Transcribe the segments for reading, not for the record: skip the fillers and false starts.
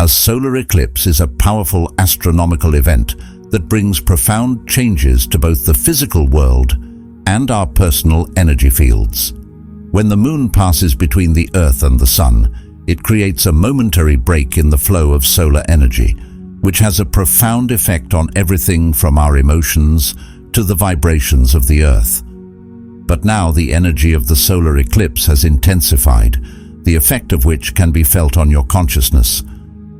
A solar eclipse is a powerful astronomical event that brings profound changes to both the physical world and our personal energy fields. When the moon passes between the Earth and the Sun, it creates a momentary break in the flow of solar energy, which has a profound effect on everything from our emotions to the vibrations of the Earth. But now the energy of the solar eclipse has intensified, the effect of which can be felt on your consciousness.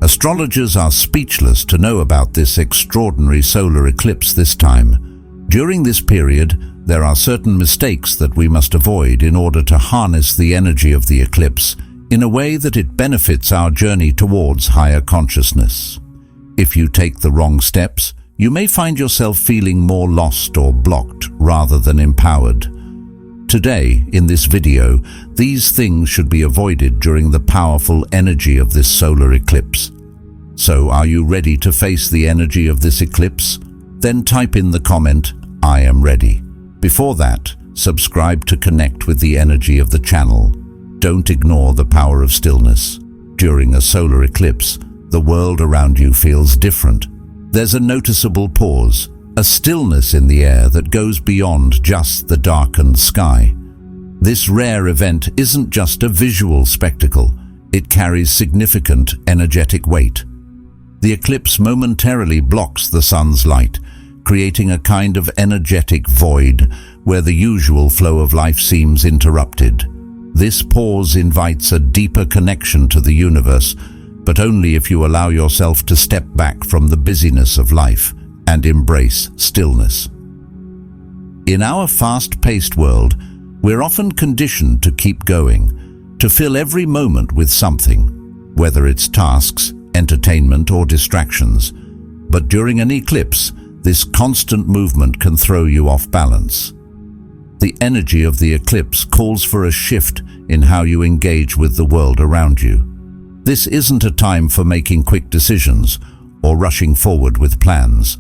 Astrologers are speechless to know about this extraordinary solar eclipse this time. During this period, there are certain mistakes that we must avoid in order to harness the energy of the eclipse in a way that it benefits our journey towards higher consciousness. If you take the wrong steps, you may find yourself feeling more lost or blocked rather than empowered. Today, in this video, these things should be avoided during the powerful energy of this solar eclipse. So, are you ready to face the energy of this eclipse? Then type in the comment, "I am ready." Before that, subscribe to connect with the energy of the channel. Don't ignore the power of stillness. During a solar eclipse, the world around you feels different. There's a noticeable pause, a stillness in the air that goes beyond just the darkened sky. This rare event isn't just a visual spectacle, it carries significant energetic weight. The eclipse momentarily blocks the sun's light, creating a kind of energetic void where the usual flow of life seems interrupted. This pause invites a deeper connection to the universe, but only if you allow yourself to step back from the busyness of life and embrace stillness. In our fast-paced world, we're often conditioned to keep going, to fill every moment with something, whether it's tasks, entertainment, or distractions. But during an eclipse, this constant movement can throw you off balance. The energy of the eclipse calls for a shift in how you engage with the world around you. This isn't a time for making quick decisions or rushing forward with plans.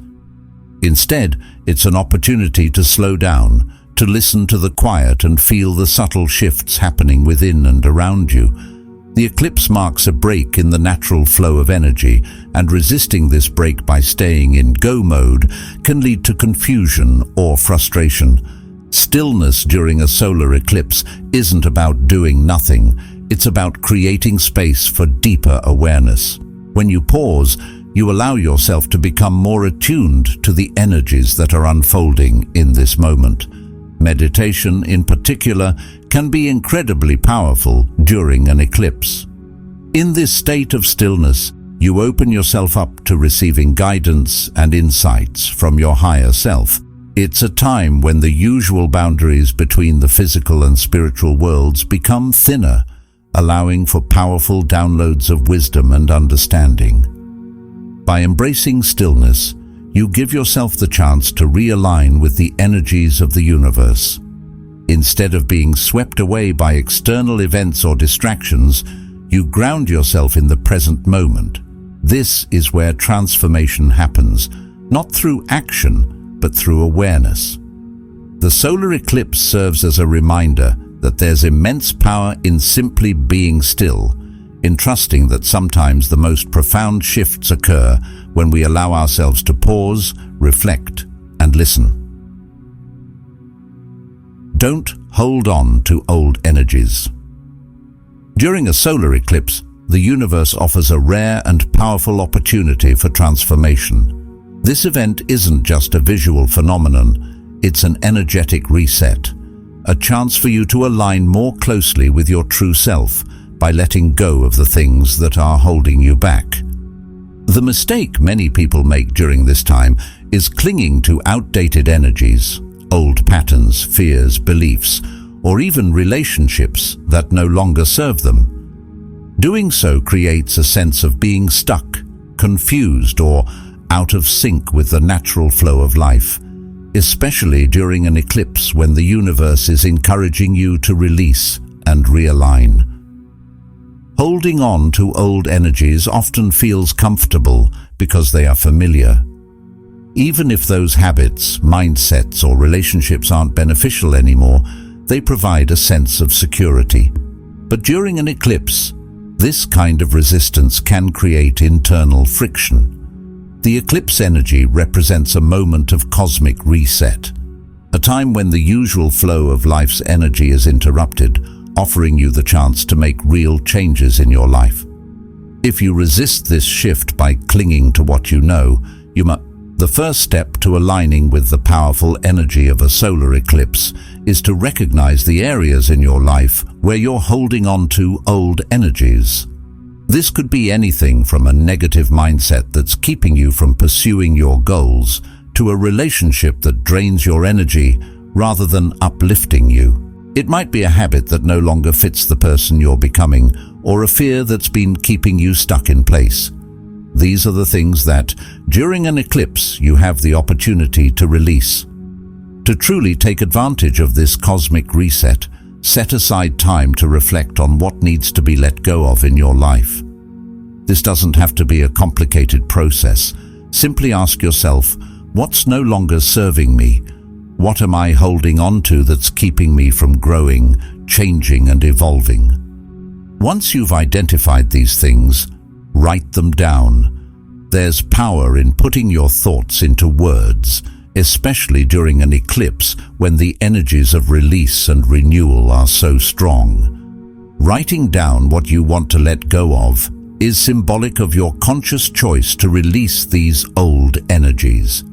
Instead, it's an opportunity to slow down, to listen to the quiet and feel the subtle shifts happening within and around you. The eclipse marks a break in the natural flow of energy, and resisting this break by staying in go mode can lead to confusion or frustration. Stillness during a solar eclipse isn't about doing nothing, it's about creating space for deeper awareness. When you pause, you allow yourself to become more attuned to the energies that are unfolding in this moment. Meditation, in particular, can be incredibly powerful during an eclipse. In this state of stillness, you open yourself up to receiving guidance and insights from your higher self. It's a time when the usual boundaries between the physical and spiritual worlds become thinner, allowing for powerful downloads of wisdom and understanding. By embracing stillness, you give yourself the chance to realign with the energies of the universe. Instead of being swept away by external events or distractions, you ground yourself in the present moment. This is where transformation happens, not through action, but through awareness. The solar eclipse serves as a reminder that there's immense power in simply being still, in trusting that sometimes the most profound shifts occur when we allow ourselves to pause, reflect, and listen. Don't hold on to old energies. During a solar eclipse, the universe offers a rare and powerful opportunity for transformation. This event isn't just a visual phenomenon, it's an energetic reset, a chance for you to align more closely with your true self by letting go of the things that are holding you back. The mistake many people make during this time is clinging to outdated energies, old patterns, fears, beliefs, or even relationships that no longer serve them. Doing so creates a sense of being stuck, confused, or out of sync with the natural flow of life, especially during an eclipse when the universe is encouraging you to release and realign. Holding on to old energies often feels comfortable because they are familiar. Even if those habits, mindsets, or relationships aren't beneficial anymore, they provide a sense of security. But during an eclipse, This kind of resistance can create internal friction. The eclipse energy represents a moment of cosmic reset, a time when the usual flow of life's energy is interrupted, offering you the chance to make real changes in your life. If you resist this shift by clinging to what you know, the first step to aligning with the powerful energy of a solar eclipse is to recognize the areas in your life where you're holding on to old energies. This could be anything from a negative mindset that's keeping you from pursuing your goals to a relationship that drains your energy rather than uplifting you. It might be a habit that no longer fits the person you're becoming, or a fear that's been keeping you stuck in place. These are the things that, during an eclipse, you have the opportunity to release. To truly take advantage of this cosmic reset, set aside time to reflect on what needs to be let go of in your life. This doesn't have to be a complicated process. Simply ask yourself, what's no longer serving me? What am I holding on to that's keeping me from growing, changing, and evolving? Once you've identified these things, write them down. There's power in putting your thoughts into words, especially during an eclipse when the energies of release and renewal are so strong. Writing down what you want to let go of is symbolic of your conscious choice to release these old energies.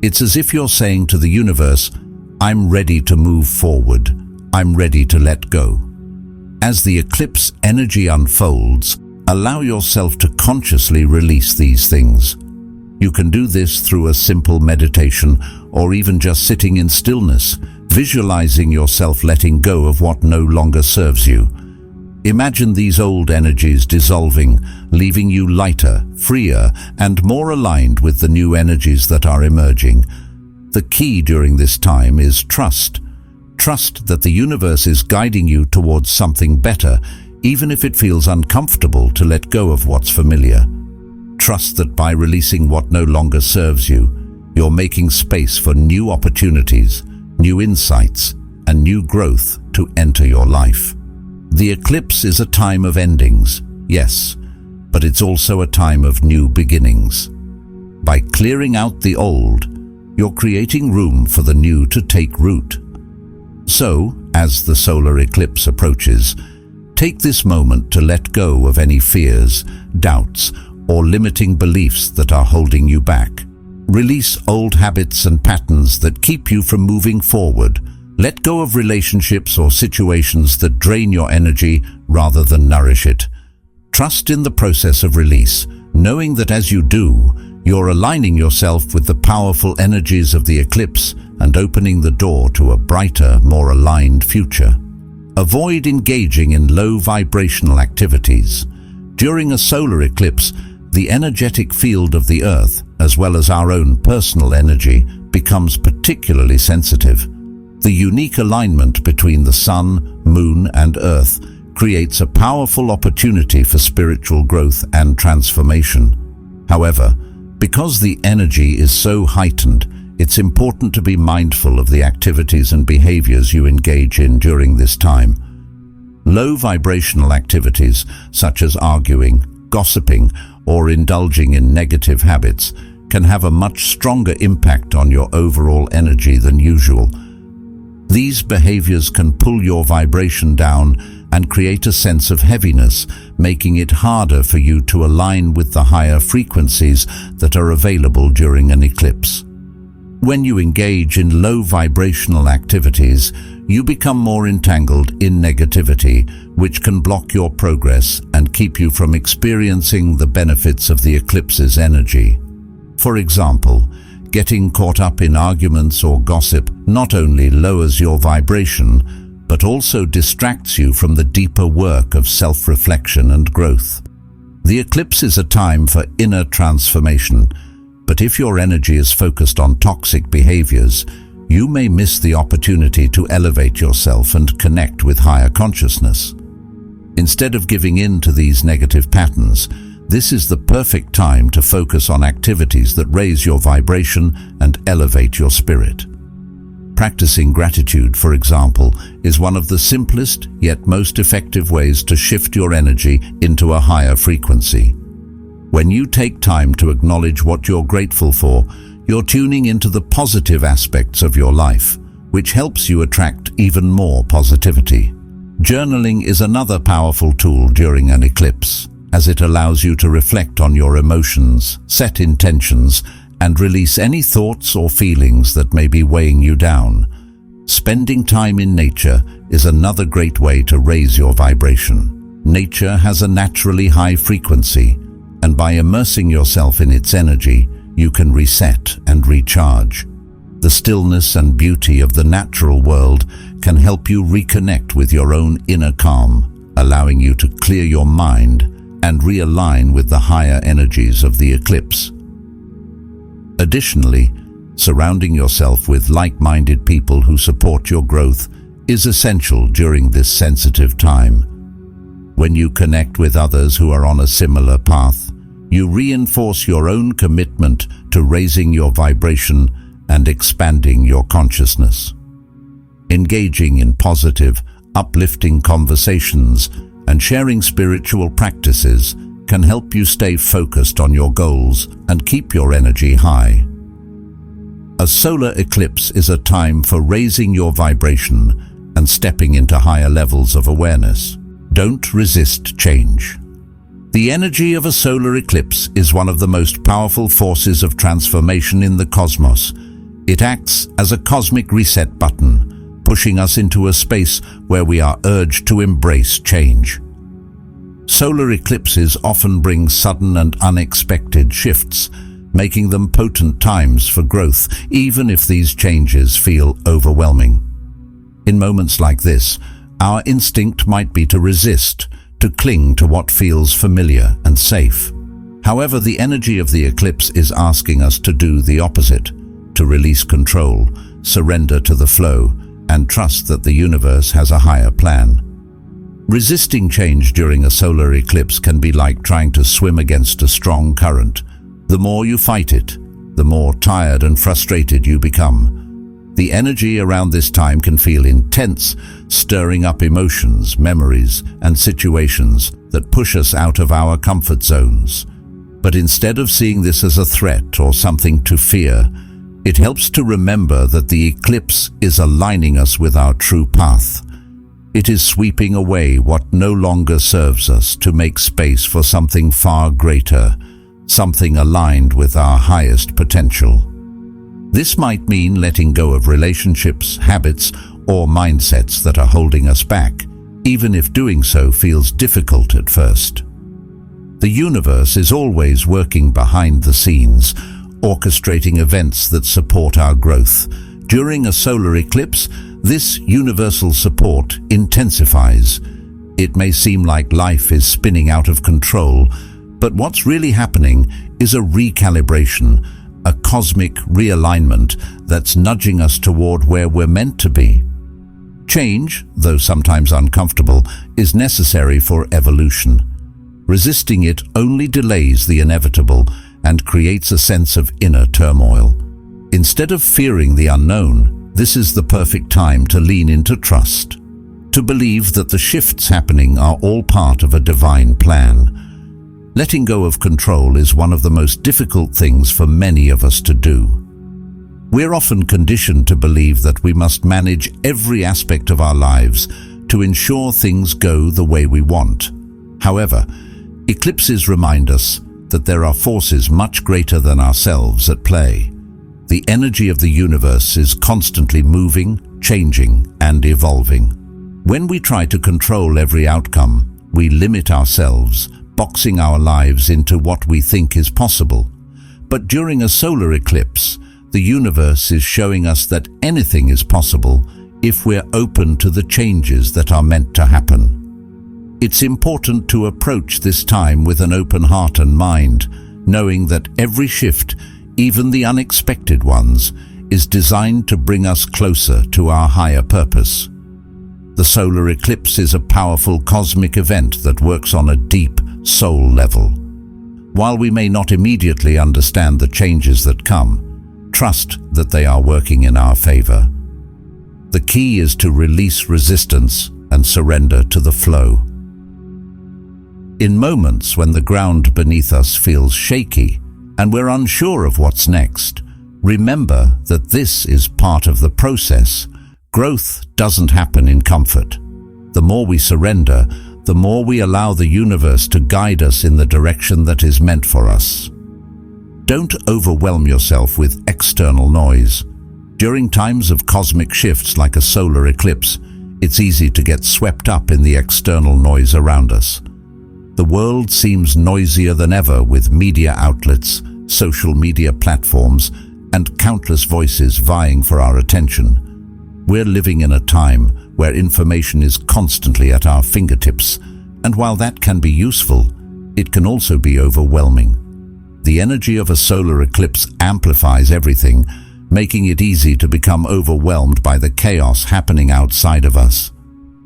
It's as if you're saying to the universe, I'm ready to move forward. I'm ready to let go. As the eclipse energy unfolds, allow yourself to consciously release these things. You can do this through a simple meditation or even just sitting in stillness, visualizing yourself letting go of what no longer serves you. Imagine these old energies dissolving, leaving you lighter, freer, and more aligned with the new energies that are emerging. The key during this time is trust. Trust that the universe is guiding you towards something better, even if it feels uncomfortable to let go of what's familiar. Trust that by releasing what no longer serves you, you're making space for new opportunities, new insights, and new growth to enter your life. The eclipse is a time of endings, yes, but it's also a time of new beginnings. By clearing out the old, you're creating room for the new to take root. So, as the solar eclipse approaches, take this moment to let go of any fears, doubts, or limiting beliefs that are holding you back. Release old habits and patterns that keep you from moving forward. Let go of relationships or situations that drain your energy rather than nourish it. Trust in the process of release, knowing that as you do, you're aligning yourself with the powerful energies of the eclipse and opening the door to a brighter, more aligned future. Avoid engaging in low vibrational activities. During a solar eclipse, the energetic field of the Earth, as well as our own personal energy, becomes particularly sensitive. The unique alignment between the Sun, Moon, and Earth creates a powerful opportunity for spiritual growth and transformation. However, because the energy is so heightened, it's important to be mindful of the activities and behaviors you engage in during this time. Low vibrational activities, such as arguing, gossiping, or indulging in negative habits, can have a much stronger impact on your overall energy than usual. These behaviors can pull your vibration down and create a sense of heaviness, making it harder for you to align with the higher frequencies that are available during an eclipse. When you engage in low vibrational activities, you become more entangled in negativity, which can block your progress and keep you from experiencing the benefits of the eclipse's energy. For example, getting caught up in arguments or gossip not only lowers your vibration, but also distracts you from the deeper work of self-reflection and growth. The eclipse is a time for inner transformation, but if your energy is focused on toxic behaviors, you may miss the opportunity to elevate yourself and connect with higher consciousness. Instead of giving in to these negative patterns, this is the perfect time to focus on activities that raise your vibration and elevate your spirit. Practicing gratitude, for example, is one of the simplest yet most effective ways to shift your energy into a higher frequency. When you take time to acknowledge what you're grateful for, you're tuning into the positive aspects of your life, which helps you attract even more positivity. Journaling is another powerful tool during an eclipse, as it allows you to reflect on your emotions, set intentions, and release any thoughts or feelings that may be weighing you down. Spending time in nature is another great way to raise your vibration. Nature has a naturally high frequency, and by immersing yourself in its energy, you can reset and recharge. The stillness and beauty of the natural world can help you reconnect with your own inner calm, allowing you to clear your mind and realign with the higher energies of the eclipse. Additionally, surrounding yourself with like-minded people who support your growth is essential during this sensitive time. When you connect with others who are on a similar path, you reinforce your own commitment to raising your vibration and expanding your consciousness. Engaging in positive, uplifting conversations and sharing spiritual practices can help you stay focused on your goals and keep your energy high. A solar eclipse is a time for raising your vibration and stepping into higher levels of awareness. Don't resist change. The energy of a solar eclipse is one of the most powerful forces of transformation in the cosmos. It acts as a cosmic reset button, pushing us into a space where we are urged to embrace change. Solar eclipses often bring sudden and unexpected shifts, making them potent times for growth, even if these changes feel overwhelming. In moments like this, our instinct might be to resist, to cling to what feels familiar and safe. However, the energy of the eclipse is asking us to do the opposite, to release control, surrender to the flow, and trust that the universe has a higher plan. Resisting change during a solar eclipse can be like trying to swim against a strong current. The more you fight it, the more tired and frustrated you become. The energy around this time can feel intense, stirring up emotions, memories, and situations that push us out of our comfort zones. But instead of seeing this as a threat or something to fear, it helps to remember that the eclipse is aligning us with our true path. It is sweeping away what no longer serves us to make space for something far greater, something aligned with our highest potential. This might mean letting go of relationships, habits, or mindsets that are holding us back, even if doing so feels difficult at first. The universe is always working behind the scenes, orchestrating events that support our growth. During a solar eclipse, this universal support intensifies. It may seem like life is spinning out of control, but what's really happening is a recalibration, a cosmic realignment that's nudging us toward where we're meant to be. Change, though sometimes uncomfortable, is necessary for evolution. Resisting it only delays the inevitable and creates a sense of inner turmoil. Instead of fearing the unknown, this is the perfect time to lean into trust, to believe that the shifts happening are all part of a divine plan. Letting go of control is one of the most difficult things for many of us to do. We're often conditioned to believe that we must manage every aspect of our lives to ensure things go the way we want. However, eclipses remind us that there are forces much greater than ourselves at play. The energy of the universe is constantly moving, changing, and evolving. When we try to control every outcome, we limit ourselves, boxing our lives into what we think is possible. But during a solar eclipse, the universe is showing us that anything is possible if we're open to the changes that are meant to happen. It's important to approach this time with an open heart and mind, knowing that every shift, even the unexpected ones, is designed to bring us closer to our higher purpose. The solar eclipse is a powerful cosmic event that works on a deep soul level. While we may not immediately understand the changes that come, trust that they are working in our favor. The key is to release resistance and surrender to the flow. In moments when the ground beneath us feels shaky and we're unsure of what's next, remember that this is part of the process. Growth doesn't happen in comfort. The more we surrender, the more we allow the universe to guide us in the direction that is meant for us. Don't overwhelm yourself with external noise. During times of cosmic shifts like a solar eclipse, it's easy to get swept up in the external noise around us. The world seems noisier than ever, with media outlets, social media platforms, and countless voices vying for our attention. We're living in a time where information is constantly at our fingertips, and while that can be useful, it can also be overwhelming. The energy of a solar eclipse amplifies everything, making it easy to become overwhelmed by the chaos happening outside of us.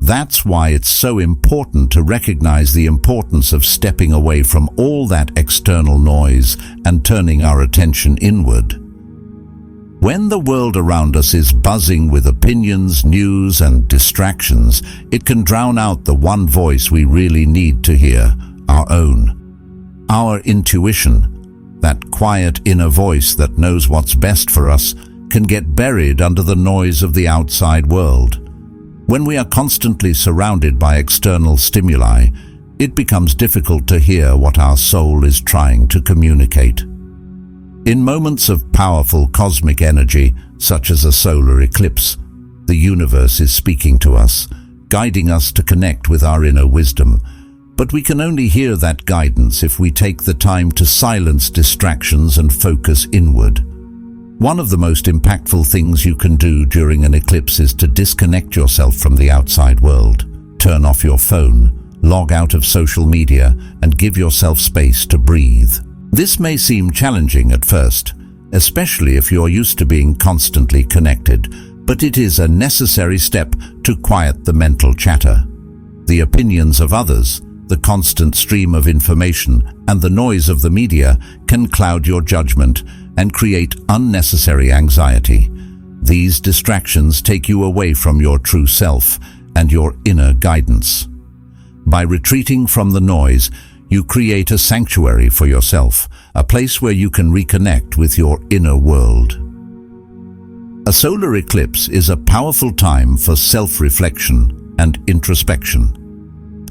That's why it's so important to recognize the importance of stepping away from all that external noise and turning our attention inward. When the world around us is buzzing with opinions, news, and distractions, it can drown out the one voice we really need to hear, our own. Our intuition, that quiet inner voice that knows what's best for us, can get buried under the noise of the outside world. When we are constantly surrounded by external stimuli, it becomes difficult to hear what our soul is trying to communicate. In moments of powerful cosmic energy, such as a solar eclipse, the universe is speaking to us, guiding us to connect with our inner wisdom. But we can only hear that guidance if we take the time to silence distractions and focus inward. One of the most impactful things you can do during an eclipse is to disconnect yourself from the outside world. Turn off your phone, log out of social media, and give yourself space to breathe. This may seem challenging at first, especially if you're used to being constantly connected, but it is a necessary step to quiet the mental chatter. The opinions of others, the constant stream of information, and the noise of the media can cloud your judgment and create unnecessary anxiety. These distractions take you away from your true self and your inner guidance. By retreating from the noise, you create a sanctuary for yourself, a place where you can reconnect with your inner world. A solar eclipse is a powerful time for self-reflection and introspection.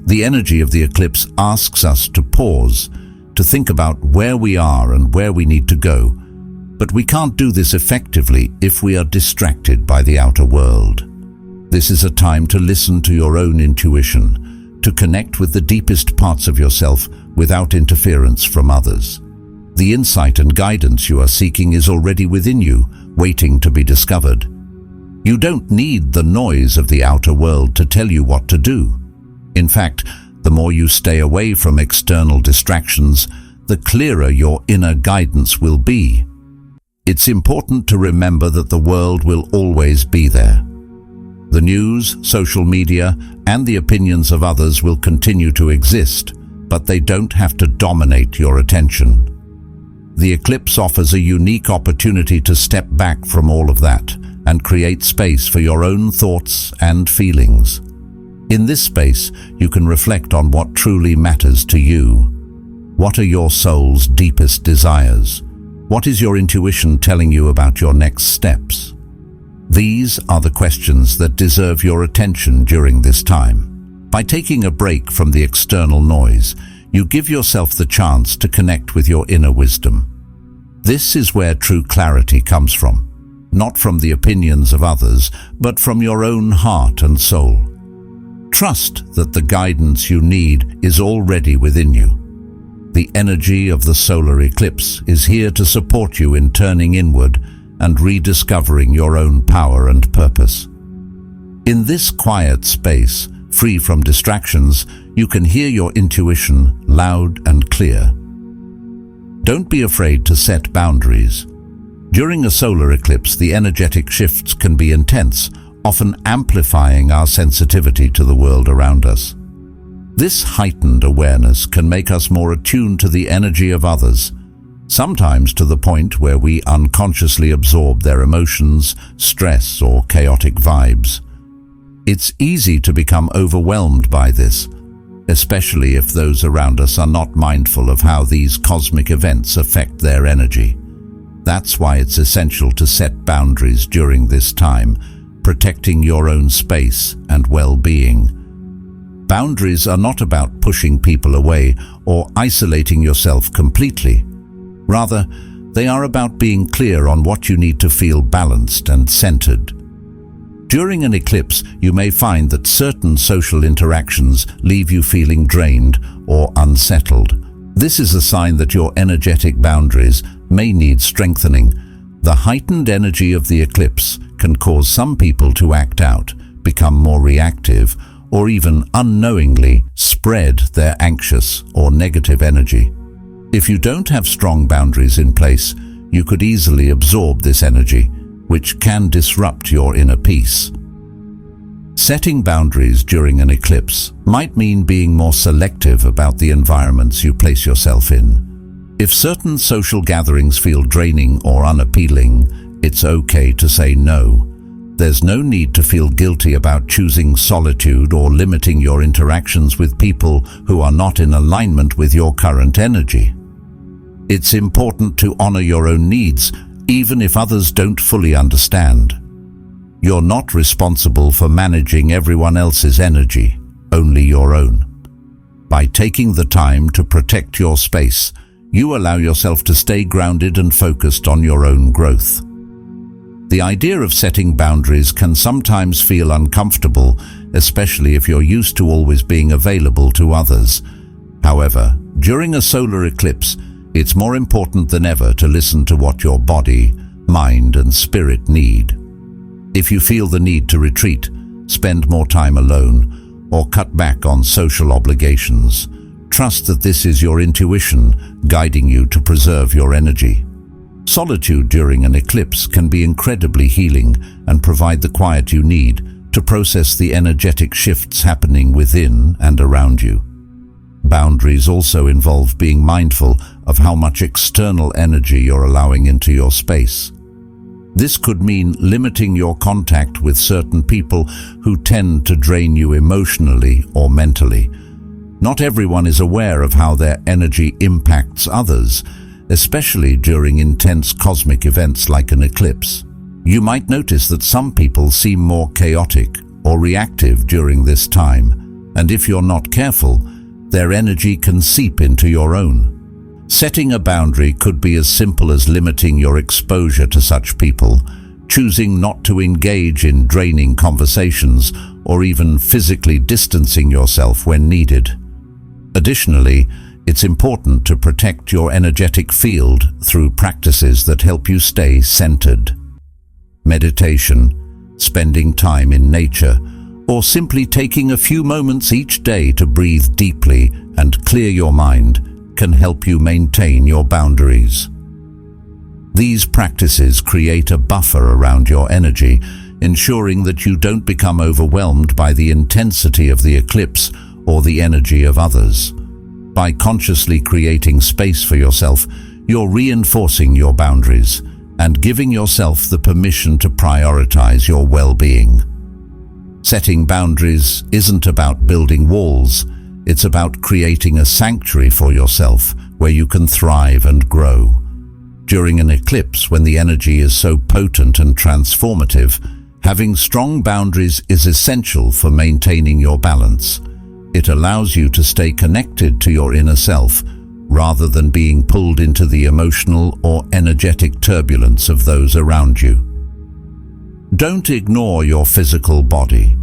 The energy of the eclipse asks us to pause, to think about where we are and where we need to go. But we can't do this effectively if we are distracted by the outer world. This is a time to listen to your own intuition, to connect with the deepest parts of yourself without interference from others. The insight and guidance you are seeking is already within you, waiting to be discovered. You don't need the noise of the outer world to tell you what to do. In fact, the more you stay away from external distractions, the clearer your inner guidance will be. It's important to remember that the world will always be there. The news, social media, and the opinions of others will continue to exist, but they don't have to dominate your attention. The eclipse offers a unique opportunity to step back from all of that and create space for your own thoughts and feelings. In this space, you can reflect on what truly matters to you. What are your soul's deepest desires? What is your intuition telling you about your next steps? These are the questions that deserve your attention during this time. By taking a break from the external noise, you give yourself the chance to connect with your inner wisdom. This is where true clarity comes from, not from the opinions of others, but from your own heart and soul. Trust that the guidance you need is already within you. The energy of the solar eclipse is here to support you in turning inward and rediscovering your own power and purpose. In this quiet space, free from distractions, you can hear your intuition loud and clear. Don't be afraid to set boundaries. During a solar eclipse, the energetic shifts can be intense, often amplifying our sensitivity to the world around us. This heightened awareness can make us more attuned to the energy of others, sometimes to the point where we unconsciously absorb their emotions, stress, or chaotic vibes. It's easy to become overwhelmed by this, especially if those around us are not mindful of how these cosmic events affect their energy. That's why it's essential to set boundaries during this time, protecting your own space and well-being. Boundaries are not about pushing people away or isolating yourself completely. Rather, they are about being clear on what you need to feel balanced and centered. During an eclipse, you may find that certain social interactions leave you feeling drained or unsettled. This is a sign that your energetic boundaries may need strengthening. The heightened energy of the eclipse can cause some people to act out, become more reactive, or even unknowingly spread their anxious or negative energy. If you don't have strong boundaries in place, you could easily absorb this energy, which can disrupt your inner peace. Setting boundaries during an eclipse might mean being more selective about the environments you place yourself in. If certain social gatherings feel draining or unappealing, it's okay to say no. There's no need to feel guilty about choosing solitude or limiting your interactions with people who are not in alignment with your current energy. It's important to honor your own needs, even if others don't fully understand. You're not responsible for managing everyone else's energy, only your own. By taking the time to protect your space, you allow yourself to stay grounded and focused on your own growth. The idea of setting boundaries can sometimes feel uncomfortable, especially if you're used to always being available to others. However, during a solar eclipse, it's more important than ever to listen to what your body, mind, and spirit need. If you feel the need to retreat, spend more time alone, or cut back on social obligations, trust that this is your intuition guiding you to preserve your energy. Solitude during an eclipse can be incredibly healing and provide the quiet you need to process the energetic shifts happening within and around you. Boundaries also involve being mindful of how much external energy you're allowing into your space. This could mean limiting your contact with certain people who tend to drain you emotionally or mentally. Not everyone is aware of how their energy impacts others, especially during intense cosmic events like an eclipse. You might notice that some people seem more chaotic or reactive during this time, and if you're not careful, their energy can seep into your own. Setting a boundary could be as simple as limiting your exposure to such people, choosing not to engage in draining conversations, or even physically distancing yourself when needed. Additionally, it's important to protect your energetic field through practices that help you stay centered. Meditation, spending time in nature, or simply taking a few moments each day to breathe deeply and clear your mind can help you maintain your boundaries. These practices create a buffer around your energy, ensuring that you don't become overwhelmed by the intensity of the eclipse or the energy of others. By consciously creating space for yourself, you're reinforcing your boundaries and giving yourself the permission to prioritize your well-being. Setting boundaries isn't about building walls, it's about creating a sanctuary for yourself where you can thrive and grow. During an eclipse, when the energy is so potent and transformative, having strong boundaries is essential for maintaining your balance. It allows you to stay connected to your inner self, rather than being pulled into the emotional or energetic turbulence of those around you. Don't ignore your physical body.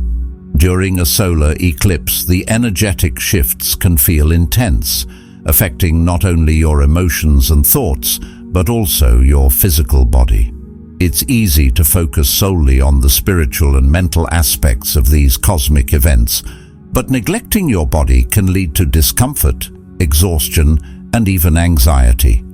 During a solar eclipse, the energetic shifts can feel intense, affecting not only your emotions and thoughts, but also your physical body. It's easy to focus solely on the spiritual and mental aspects of these cosmic events, but neglecting your body can lead to discomfort, exhaustion, and even anxiety.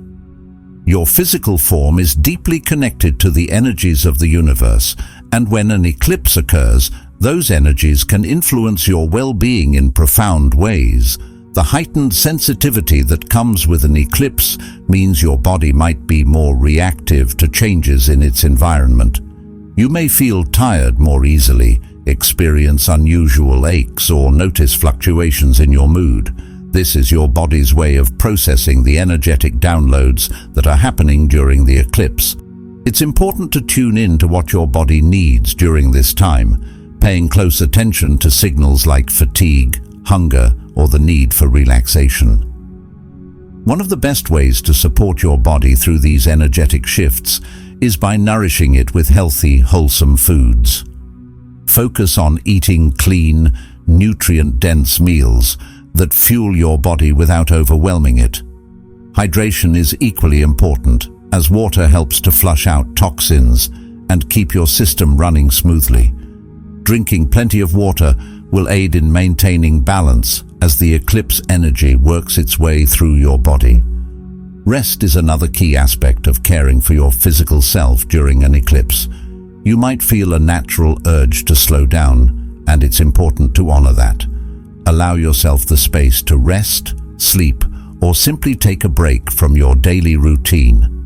Your physical form is deeply connected to the energies of the universe, and when an eclipse occurs, those energies can influence your well-being in profound ways. The heightened sensitivity that comes with an eclipse means your body might be more reactive to changes in its environment. You may feel tired more easily, experience unusual aches, or notice fluctuations in your mood. This is your body's way of processing the energetic downloads that are happening during the eclipse. It's important to tune in to what your body needs during this time, paying close attention to signals like fatigue, hunger, or the need for relaxation. One of the best ways to support your body through these energetic shifts is by nourishing it with healthy, wholesome foods. Focus on eating clean, nutrient-dense meals that fuel your body without overwhelming it. Hydration is equally important, as water helps to flush out toxins and keep your system running smoothly. Drinking plenty of water will aid in maintaining balance as the eclipse energy works its way through your body. Rest is another key aspect of caring for your physical self during an eclipse. You might feel a natural urge to slow down, and it's important to honor that. Allow yourself the space to rest, sleep, or simply take a break from your daily routine.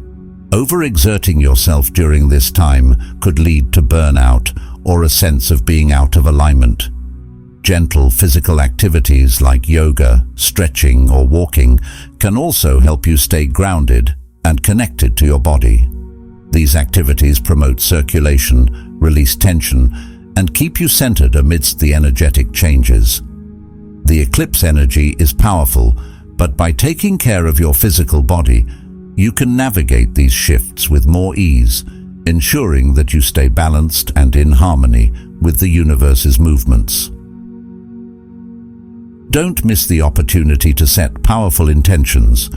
Overexerting yourself during this time could lead to burnout or a sense of being out of alignment. Gentle physical activities like yoga, stretching, or walking can also help you stay grounded and connected to your body. These activities promote circulation, release tension, and keep you centered amidst the energetic changes. The eclipse energy is powerful, but by taking care of your physical body, you can navigate these shifts with more ease, ensuring that you stay balanced and in harmony with the universe's movements. Don't miss the opportunity to set powerful intentions.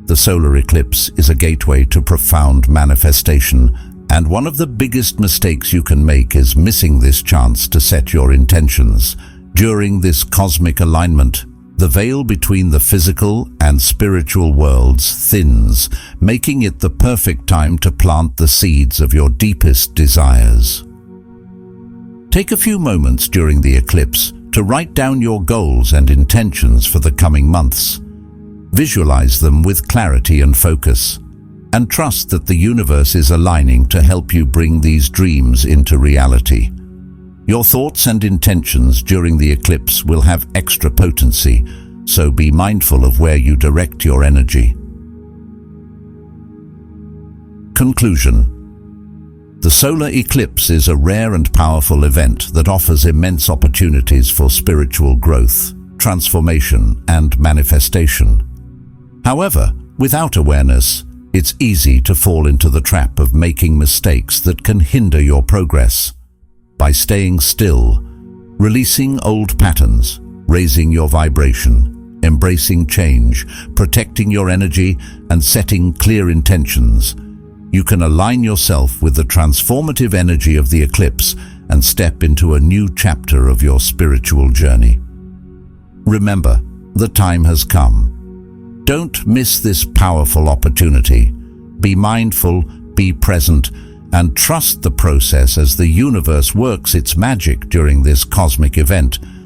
The solar eclipse is a gateway to profound manifestation, and one of the biggest mistakes you can make is missing this chance to set your intentions. During this cosmic alignment, the veil between the physical and spiritual worlds thins, making it the perfect time to plant the seeds of your deepest desires. Take a few moments during the eclipse to write down your goals and intentions for the coming months. Visualize them with clarity and focus, and trust that the universe is aligning to help you bring these dreams into reality. Your thoughts and intentions during the eclipse will have extra potency, so be mindful of where you direct your energy. Conclusion. The solar eclipse is a rare and powerful event that offers immense opportunities for spiritual growth, transformation, and manifestation. However, without awareness, it's easy to fall into the trap of making mistakes that can hinder your progress. By staying still, releasing old patterns, raising your vibration, embracing change, protecting your energy, and setting clear intentions, you can align yourself with the transformative energy of the eclipse and step into a new chapter of your spiritual journey. Remember, the time has come. Don't miss this powerful opportunity. Be mindful, be present, and trust the process as the universe works its magic during this cosmic event.